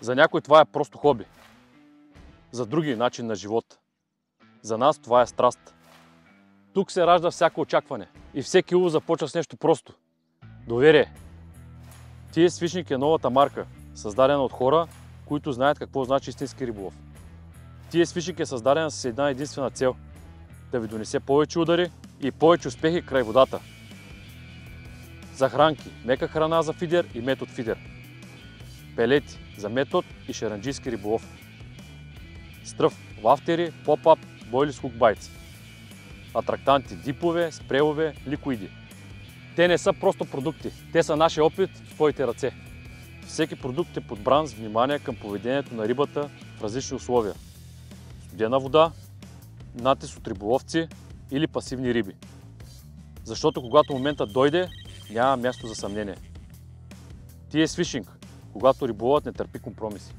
За някой това е просто хоби. За други начин на живот. За нас това е страст. Тук се ражда всяко очакване и всеки улов започва с нещо просто. Доверие. TS Fishing е новата марка, създадена от хора, които знаят какво значи истински риболов. TS Fishing е създадена с една единствена цел – да ви донесе повече удари и повече успехи край водата. Захранки, мека храна за фидер и метод фидер. Пелети за метод и шеранджийски риболов. Стръв, лафтери, поп-ап, бойлис хукбайтс. Атрактанти, дипове, спреове, ликуиди. Те не са просто продукти, те са нашия опит в твоите ръце. Всеки продукт е подбран с внимание към поведението на рибата в различни условия. Студена вода, натиск от риболовци или пасивни риби. Защото когато моментът дойде, няма място за съмнение. TS Fishing, когато риболовът не търпи компромиси.